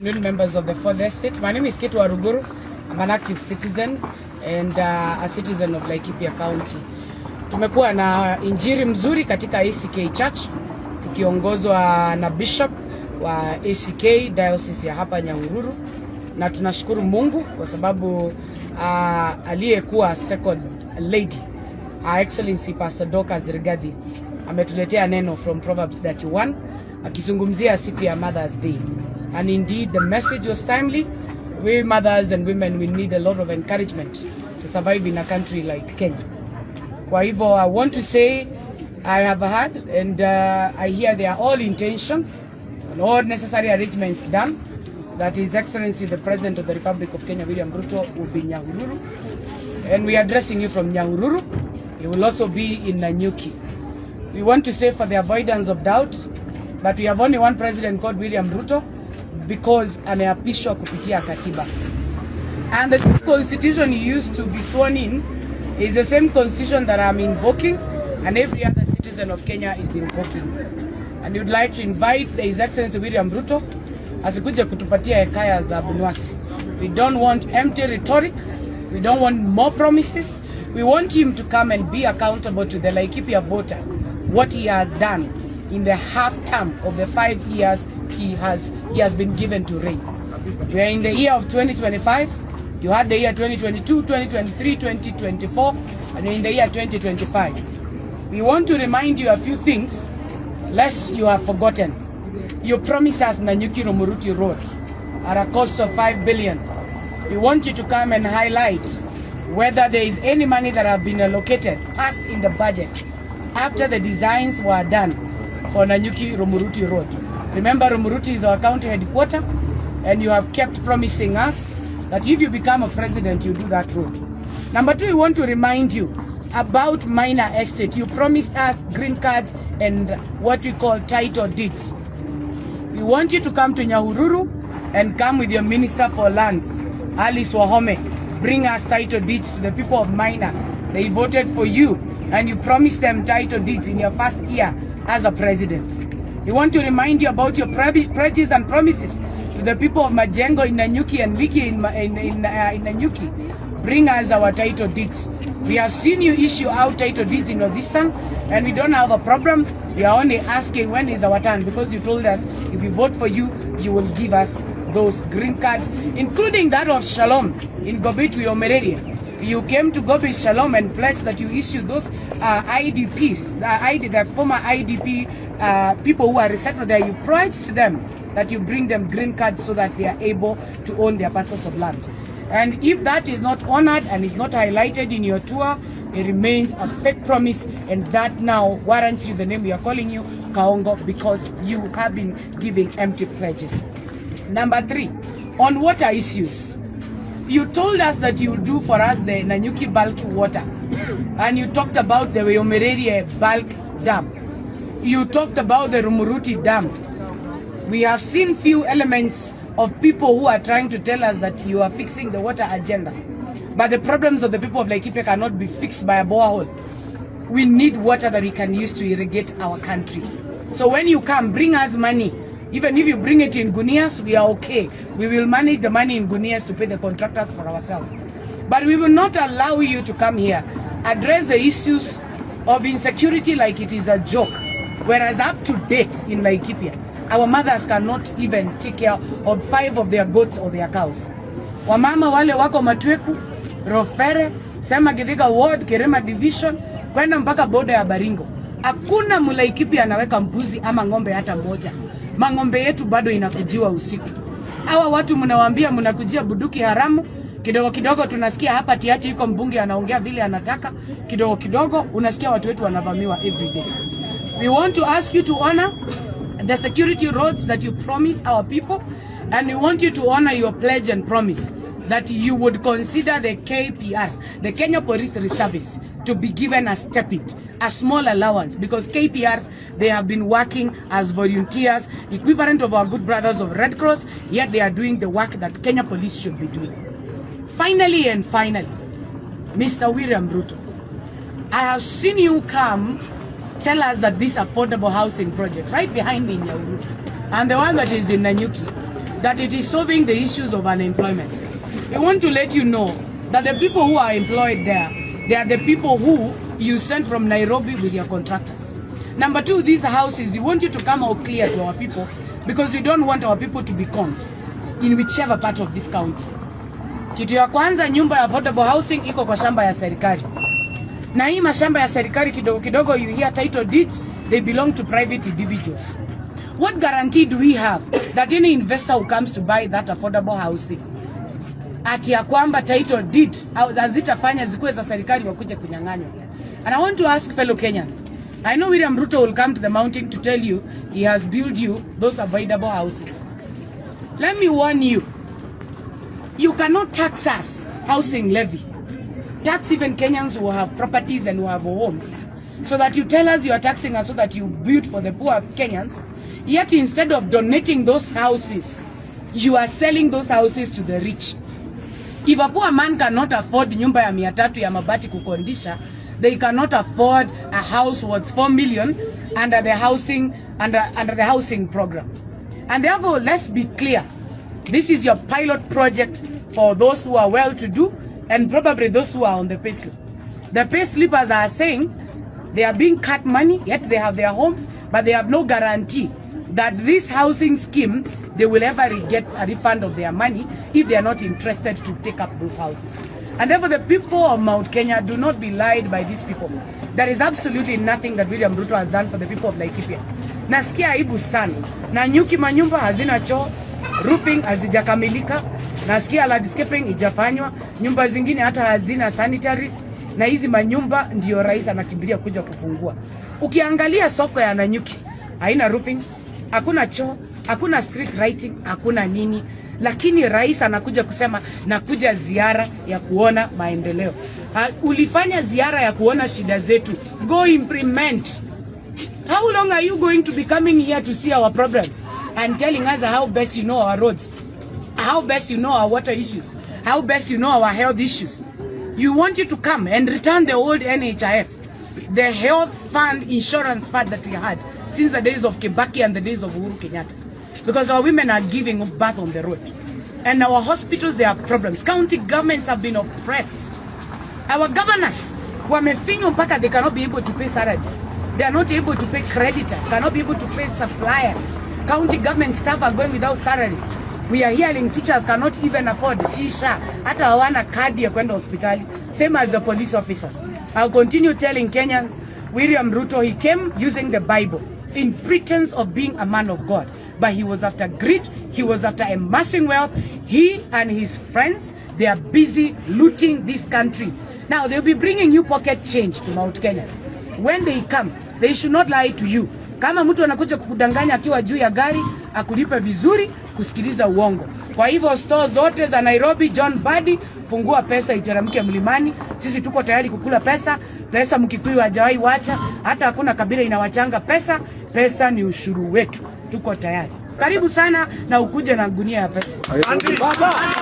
Members of the fourth estate. My name is Ketu Aruguru. I'm an active citizen and a citizen of Laikipia County. Tumekuwa na injiri mzuri katika ACK Church tukiongozwa na Bishop wa ACK Diocese ya hapa Nyahururu, na tunashukuru Mungu kwa sababu aliyekuwa second lady Excellency Pastor Dorcas Rigathi ametuletea neno from Proverbs 31 akizungumzia siku ya Mother's Day. And indeed, the message was timely. We mothers and women, we need a lot of encouragement to survive in a country like Kenya. Kwa hivyo, I want to say, I have heard and I hear there are all intentions and all necessary arrangements done that His Excellency the President of the Republic of Kenya, William Ruto, will be in Nyahururu. And we are addressing you from Nyahururu. He will also be in Nanyuki. We want to say, for the avoidance of doubt, that we have only one president called William Ruto, because ameapishwa kupitia katiba. And the constitution he used to be sworn in is the same constitution that I'm invoking and every other citizen of Kenya is invoking. And we'd like to invite His Excellency William Ruto asikuje kutupatia hekaya za bunwasi. We don't want empty rhetoric. We don't want more promises. We want him to come and be accountable to the Laikipia voter what he has done in the half term of the 5 years he has been given to reign. We are in the year of 2025. You had the year 2022, 2023, 2024, and in the year 2025. We want to remind you a few things, lest you have forgotten. You promised us Nanyuki Romuruti Road at a cost of 5 billion. We want you to come and highlight whether there is any money that have been allocated, passed in the budget, after the designs were done for Nanyuki Romuruti Road. Remember, Romuruti is our county headquarters, and you have kept promising us that if you become a president, you do that road. Number two, we want to remind you about minor estate. You promised us green cards and what we call title deeds. We want you to come to Nyahururu and come with your Minister for Lands, Alice Wahome. Bring us title deeds to the people of Minor. They voted for you, and you promised them title deeds in your first year as a president. We want to remind you about your pledges and promises to the people of Majengo in Nanyuki and Liki in Nanyuki. Bring us our title deeds. We have seen you issue out title deeds in Northeastern, and we don't have a problem. We are only asking when is our turn, because you told us if we vote for you, you will give us those green cards, including that of Shalom in Gobitwi Omereria. You came to Gobi Shalom and pledged that you issue those IDPs, the former IDP people who are resettled there. You pledged to them that you bring them green cards so that they are able to own their parcels of land. And if that is not honored and is not highlighted in your tour, it remains a fake promise, and that now warrants you the name we are calling you, Kaongo, because you have been giving empty pledges. Number three, on water issues. You told us that you would do for us the Nanyuki bulk water, and you talked about the Weomererie bulk dam. You talked about the Rumuruti dam. We have seen few elements of people who are trying to tell us that you are fixing the water agenda. But the problems of the people of Laikipia cannot be fixed by a borehole. We need water that we can use to irrigate our country. So when you come, bring us money. Even if you bring it in Gunias, we are okay. We will manage the money in Gunias to pay the contractors for ourselves. But we will not allow you to come here, address the issues of insecurity like it is a joke. Whereas up to date in Laikipia, our mothers cannot even take care of 5 of their goats or their cows. Wamama wale wako Matweku, Rofere, Sema Githiga Ward, Kerema Division, kwenda mpaka boda ya Baringo. Hakuna Mlaikipia anaweka mbuzi ama ng'ombe hata moja. Mang'ombe yetu bado inakujiwa usiku. Hawa watu mnawaambia mnakujia buduki haramu. Kidogo kidogo tunasikia hapa tiati yuko mbunge anaongea vile anataka. Kidogo kidogo unasikia watu wetu wanavamiwa every day. We want to ask you to honor the security roads that you promised our people, and we want you to honor your pledge and promise that you would consider the KPRs, the Kenya Police Reservice, to be given a stipend, a small allowance, because KPRs, they have been working as volunteers, equivalent of our good brothers of Red Cross, yet they are doing the work that Kenya Police should be doing. Finally, Mr. William Ruto, I have seen you come tell us that this affordable housing project right behind me in Nyahururu and the one that is in Nanyuki, that it is solving the issues of unemployment. We want to let you know that the people who are employed there, they are the people who you sent from Nairobi with your contractors. Number two, these houses, we want you to come out clear to our people because we don't want our people to be conned in whichever part of this county. Kitu ya kwanza, nyumba ya affordable housing iko kwa shamba ya serikali. Na hii mashamba ya serikali kidogo kidogo, you hear title deeds, they belong to private individuals. What guarantee do we have that any investor who comes to buy that affordable housing ati ya kwamba title deed hazitafanya zikuwe za serikali wakuje kunyang'anywa? And I want to ask fellow Kenyans, I know William Ruto will come to the mountain to tell you he has built you those avoidable houses. Let me warn you, you cannot tax us housing levy. Tax even Kenyans who have properties and who have homes. So that you tell us you are taxing us so that you build for the poor Kenyans. Yet instead of donating those houses, you are selling those houses to the rich. If a poor man cannot afford nyumba ya 300 ya mabati kukondisha, they cannot afford a house worth 4 million under the housing program. And therefore, let's be clear. This is your pilot project for those who are well-to-do and probably those who are on the pay slip. The pay slippers are saying they are being cut money, yet they have their homes, but they have no guarantee that this housing scheme, they will ever get a refund of their money if they are not interested to take up those houses. And therefore, the people of Mount Kenya, do not be lied by these people. There is absolutely nothing that William Ruto has done for the people of Laikipia. Nasikia aibu sana. Na nyuki manyumba hazina choo, roofing hazijakamilika, nasikia landscaping ijafanywa, nyumba zingine hata hazina sanitaries, na hizi manyumba ndio rais anakimbilia kuja kufungua. Ukiangalia soko ya Nanyuki, haina roofing, hakuna choo, hakuna street lighting, hakuna nini, lakini rais anakuja kusema nakuja ziara ya kuona maendeleo. Ulifanya ziara ya kuona shida zetu, go implement. How long are you going to be coming here to see our problems and telling us how best you know our roads, how best you know our water issues, how best you know our health issues? You want you to come and return the old NHIF, the health fund, insurance fund that we had since the days of Kibaki and the days of Uhuru Kenyatta. Because our women are giving birth on the road. And our hospitals, they have problems. County governments have been oppressed. Our governors, wamefinywa mpaka they cannot be able to pay salaries. They are not able to pay creditors, cannot be able to pay suppliers. County government staff are going without salaries. We are hearing teachers cannot even afford shisha. Hata hawana kadi ya kwenda hospitali. Same as the police officers. I'll continue telling Kenyans, William Ruto, he came using the Bible in pretense of being a man of God. But he was after greed, he was after amassing wealth. He and his friends, they are busy looting this country. Now, they'll be bringing you pocket change to Mount Kenya. When they come, they should not lie to you. Kama mtu anakuja kukudanganya akiwa juu ya gari, akulipe vizuri, kusikiliza uongo. Kwa hivyo store zote za Nairobi, John Badi, fungua pesa iteremke mlimani. Sisi tuko tayari kukula pesa. Pesa Mkikuyu hajawahi wacha, hata hakuna kabila inawachanga pesa. Pesa ni ushuru wetu. Tuko tayari. Karibu sana na ukuje na gunia ya pesa.